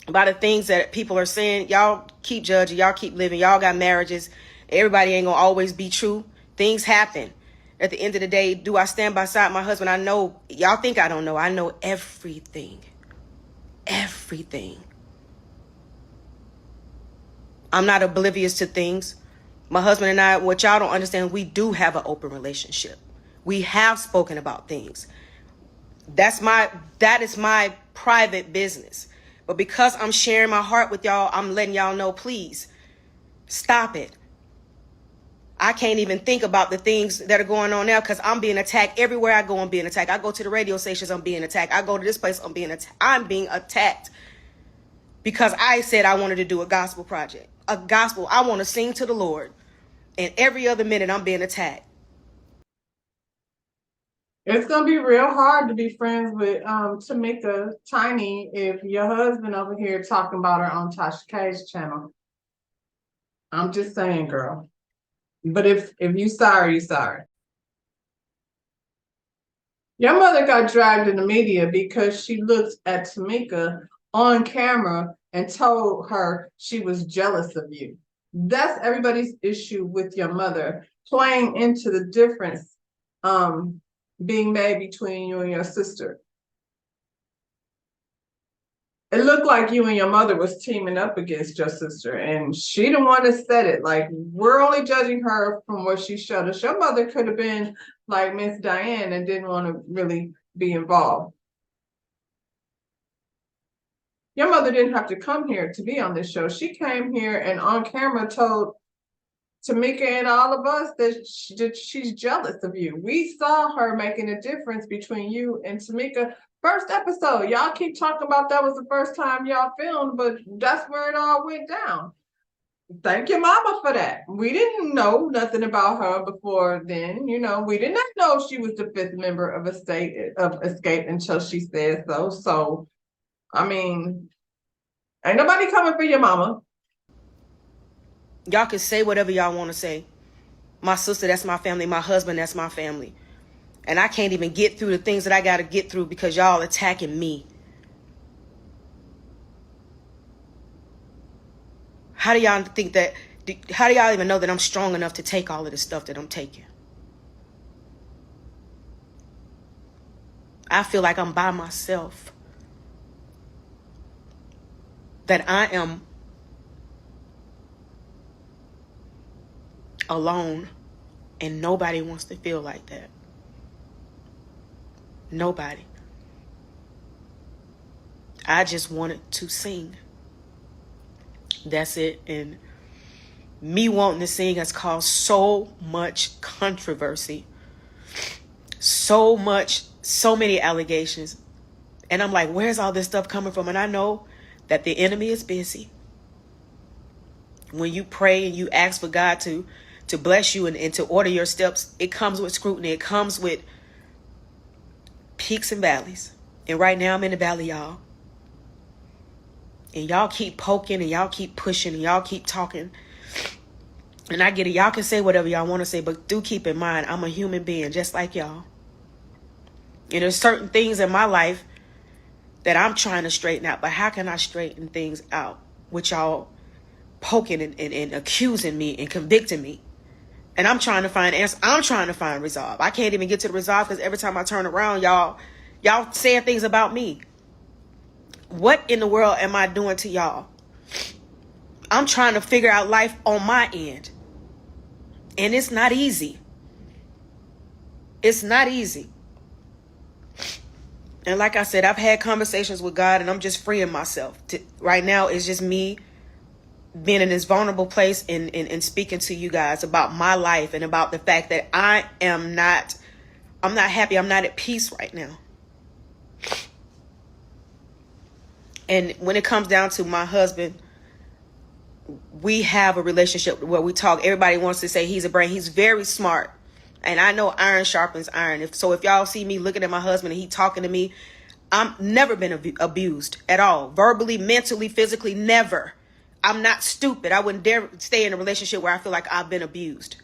by the things that people are saying, y'all keep judging, y'all keep living, y'all got marriages. Everybody ain't gonna always be true. Things happen. At the end of the day, do I stand beside my husband? I know, y'all think I don't know. I know everything. Everything. I'm not oblivious to things. My husband and I, what y'all don't understand, we do have an open relationship. We have spoken about things. That is my private business. But because I'm sharing my heart with y'all, I'm letting y'all know, please stop it. I can't even think about the things that are going on now because I'm being attacked. Everywhere I go, I'm being attacked. I go to the radio stations, I'm being attacked. I go to this place, I'm being attacked. I'm being attacked because I said I wanted to do a gospel project. A gospel. I want to sing to the Lord. And every other minute, I'm being attacked. It's gonna be real hard to be friends with Tamika Tiny if your husband over here talking about her on Tasha K's channel. I'm just saying, girl. But if you sorry, you sorry. Your mother got dragged in the media because she looked at Tamika on camera and told her she was jealous of you. That's everybody's issue with your mother, playing into the difference being made between you and your sister. It looked like you and your mother was teaming up against your sister, and she didn't want to said it. Like, we're only judging her from what she showed us. Your mother could have been like Miss Diane and didn't want to really be involved. Your mother didn't have to come here to be on this show. She came here and on camera told Tamika and all of us that she's jealous of you. We saw her making a difference between you and Tamika. First episode, y'all keep talking about that was the first time y'all filmed, but that's where it all went down. Thank your mama for that. We didn't know nothing about her before then. We did not know she was the fifth member of Escape until she said so. So, I mean, ain't nobody coming for your mama. Y'all can say whatever y'all want to say. My sister, that's my family. My husband, that's my family. And I can't even get through the things that I got to get through because y'all attacking me. How do y'all even know that I'm strong enough to take all of the stuff that I'm taking? I feel like I'm by myself. that I am alone, and nobody wants to feel like that. Nobody. I just wanted to sing. That's it. And me wanting to sing has caused so much controversy, so many allegations. And I'm like, where's all this stuff coming from? And I know that the enemy is busy. When you pray and you ask for God to bless you and to order your steps, it comes with scrutiny. It comes with peaks and valleys. And right now I'm in the valley, y'all. And y'all keep poking and y'all keep pushing and y'all keep talking. And I get it. Y'all can say whatever y'all want to say, but do keep in mind, I'm a human being just like y'all. And there's certain things in my life that I'm trying to straighten out. But how can I straighten things out with y'all poking and accusing me and convicting me? And I'm trying to find answers. I'm trying to find resolve. I can't even get to the resolve because every time I turn around, y'all saying things about me. What in the world am I doing to y'all? I'm trying to figure out life on my end. And it's not easy. It's not easy. And like I said, I've had conversations with God and I'm just freeing myself. Right now, it's just me being in this vulnerable place and speaking to you guys about my life and about the fact that I'm not happy. I'm not at peace right now. And when it comes down to my husband, we have a relationship where we talk. Everybody wants to say he's a brain. He's very smart. And I know iron sharpens iron. If y'all see me looking at my husband and he talking to me, I'm never been abused at all. Verbally, mentally, physically, never. I'm not stupid. I wouldn't dare stay in a relationship where I feel like I've been abused.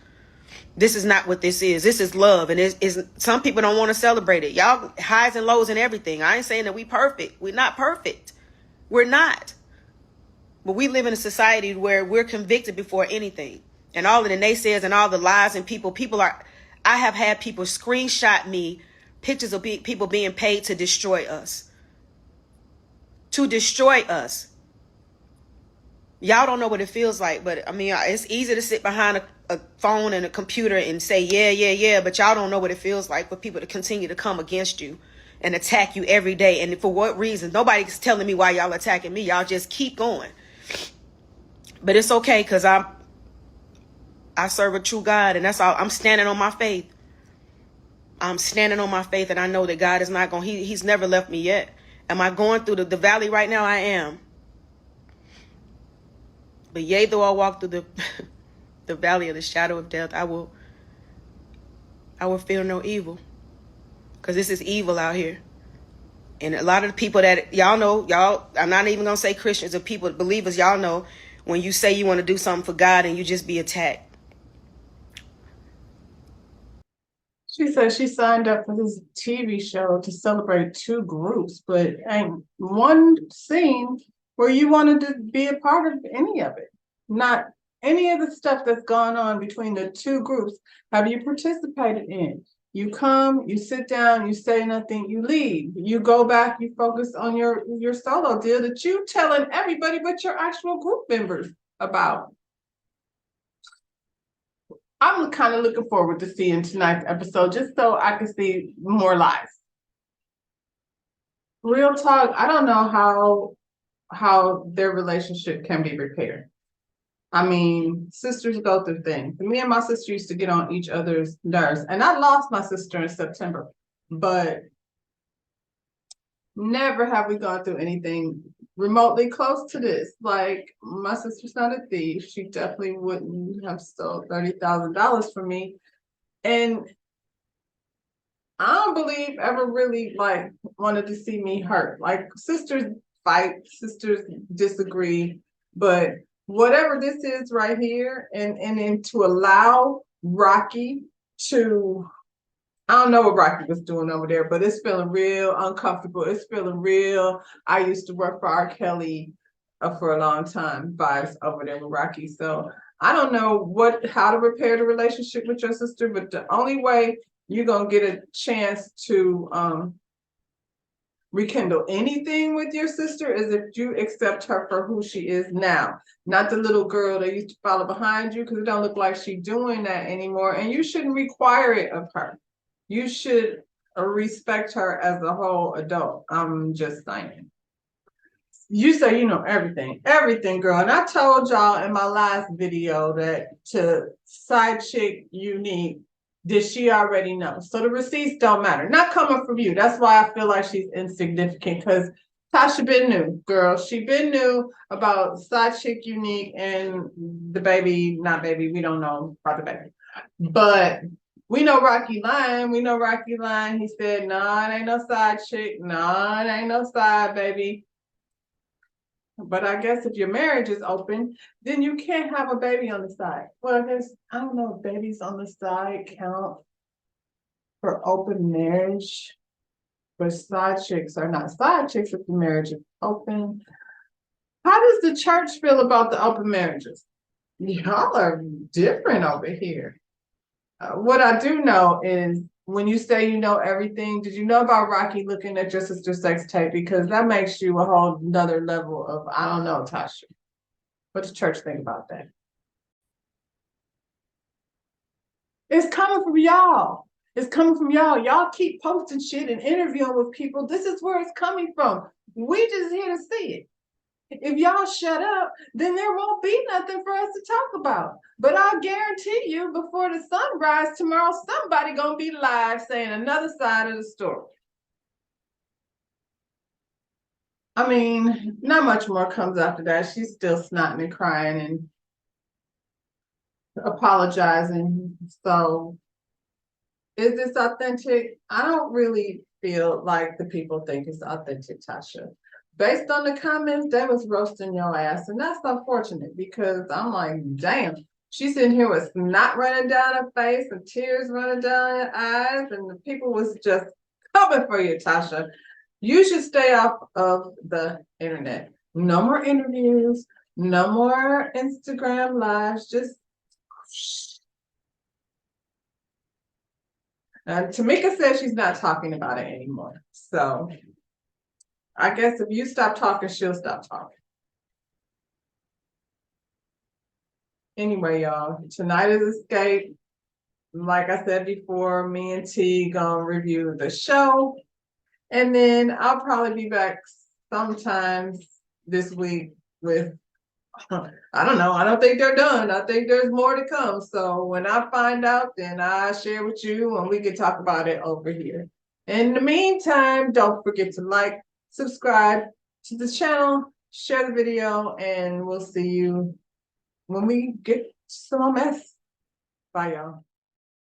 This is not what this is. This is love. And some people don't want to celebrate it. Y'all highs and lows and everything. I ain't saying that we perfect. We're not perfect. We're not. But we live in a society where we're convicted before anything. And all of the naysayers and all the lies and I have had people screenshot me pictures of people being paid to destroy us. To destroy us. Y'all don't know what it feels like, but I mean, it's easy to sit behind a phone and a computer and say, yeah, but y'all don't know what it feels like for people to continue to come against you and attack you every day. And for what reason? Nobody's telling me why y'all attacking me. Y'all just keep going. But it's okay because I serve a true God, and that's all. I'm standing on my faith. I'm standing on my faith, and I know that God is not going. He's never left me yet. Am I going through the valley right now? I am. But yea, though I walk through the valley of the shadow of death, I will fear no evil, because this is evil out here. And a lot of the people that y'all know, I'm not even gonna say Christians or people, believers, y'all know when you say you want to do something for God and you just be attacked. She said she signed up for this TV show to celebrate two groups, but ain't one scene where you wanted to be a part of any of it. Not any of the stuff that's gone on between the two groups have you participated in. You come, you sit down, you say nothing, you leave. You go back, you focus on your solo deal that you telling everybody but your actual group members about. I'm kind of looking forward to seeing tonight's episode just so I can see more lives. Real talk, I don't know how their relationship can be repaired. I mean, sisters go through things. Me and my sister used to get on each other's nerves. And I lost my sister in September, but never have we gone through anything remotely close to this. Like, my sister's not a thief. She definitely wouldn't have stole $30,000 from me. And I don't believe ever really like wanted to see me hurt. Like, sisters fight, sisters disagree, but whatever this is right here, and to allow Rocky to, I don't know what Rocky was doing over there, but it's feeling real uncomfortable. It's feeling real. I used to work for R. Kelly for a long time, vibes over there with Rocky. So I don't know how to repair the relationship with your sister, but the only way you're gonna get a chance to rekindle anything with your sister is if you accept her for who she is now, not the little girl that used to follow behind you, because it don't look like she's doing that anymore, and you shouldn't require it of her. You should respect her as a whole adult. I'm just saying. You say you know everything, girl. And I told y'all in my last video that to side chick Unique, did she already know? So the receipts don't matter. Not coming from you. That's why I feel like she's insignificant, because Tasha been new, girl. She been new about side chick Unique and the baby, not baby. We don't know about the baby, but we know Rocky lying. We know Rocky lying. He said, "No, it ain't no side chick. No, it ain't no side baby." But I guess if your marriage is open, then you can't have a baby on the side. Well, I don't know if babies on the side count for open marriage, but side chicks are not side chicks if the marriage is open. How does the church feel about the open marriages? Y'all are different over here. What I do know is when you say you know everything, did you know about Rocky looking at your sister's sex tape? Because that makes you a whole nother level of, I don't know, Tasha. What does church think about that? It's coming from y'all. It's coming from y'all. Y'all keep posting shit and interviewing with people. This is where it's coming from. We just here to see it. If y'all shut up, then there won't be nothing for us to talk about. But I'll guarantee you, before the sun rises tomorrow, somebody gonna be live saying another side of the story. I mean, not much more comes after that. She's still snotting and crying and apologizing. So, is this authentic? I don't really feel like the people think it's authentic, Tasha. Based on the comments, they was roasting your ass. And that's unfortunate because I'm like, damn, she's sitting here with snot running down her face and tears running down her eyes. And the people was just coming for you, Tasha. You should stay off of the internet. No more interviews, no more Instagram lives. Just Tamika says she's not talking about it anymore. So I guess if you stop talking, she'll stop talking. Anyway, y'all, tonight is Escape. Like I said before, me and T gonna review the show. And then I'll probably be back sometimes this week with, I don't know, I don't think they're done. I think there's more to come. So when I find out, then I'll share with you and we can talk about it over here. In the meantime, don't forget to like, subscribe to the channel, share the video, and we'll see you when we get some mess. Bye, y'all.